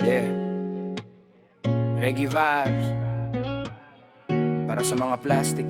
Yeah, reggae vibes para sa mga plastic.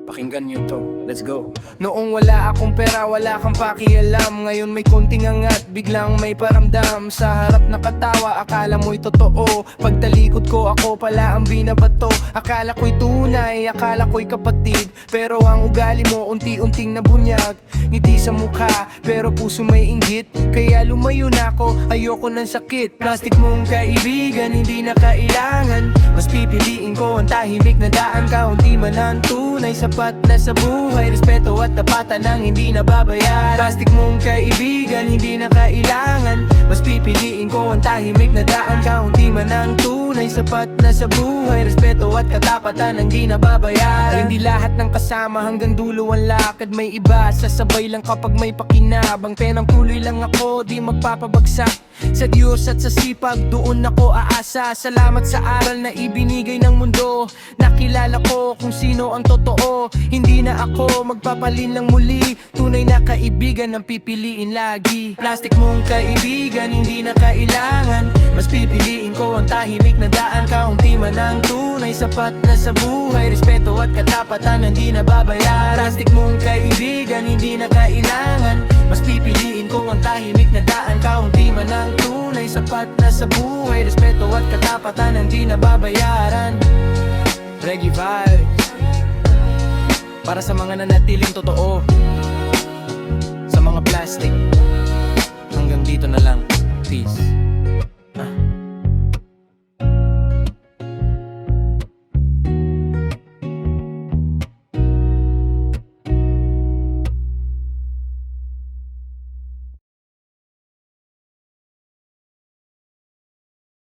Pakinggan nyo to, let's go. Noong wala akong pera, wala kang pakialam. Ngayon may konting angat, biglang may paramdam. Sa harap nakatawa, akala mo'y totoo. Pagtalikod ko, ako pala ang binabato. Akala ko'y tunay, akala ko'y kapatid. Pero ang ugali mo, unti-unting nabunyag. Ngiti sa mukha, pero puso may inggit. Kaya lumayo na ako, ayoko ng sakit. Plastic mong kaibigan, hindi na kailangan. Mas pipiliin ko ang tahimik na daan. Kaunti man ang tunay, sapat na sa buhay. Respeto at tapatan ang hindi nababayaran. Plastic mong kaibigan, hindi na kailangan. Mas pipiliin ko ang tahimik na daan. Kaunti man ang tunay, sapat na sa buhay. Respeto at katapatan ang hindi nababayaran. Hindi lahat ng kasama hanggang dulo ang lakad. May iba, sasabay lang kapag may pakinabang. Penang tuloy lang ako, di magpapabagsak. Sa Diyos at sa sipag, doon ako aasa. Salamat sa aral na ibinigay ng mundo. Nakilala ko kung sino ang totoo. Hindi na ako magpapalin lang muli. Tunay na kaibigan ang pipiliin lagi. Plastic mong kaibigan, hindi na kailangan. Mas pipiliin ko ang tahimik na daan. Kaunti man ang tunay, sapat na sa buhay. Respeto at katapatan, hindi nababayaran. Plastic mong kaibigan, hindi na kailangan. Mas pipiliin ko ang tahimik na daan. Kaunti man ang tunay, sapat na sa buhay. Respeto at katapatan, hindi nababayaran. Reggae vibes para sa mga nanatiling totoo. Sa mga plastic, hanggang dito na lang. Peace.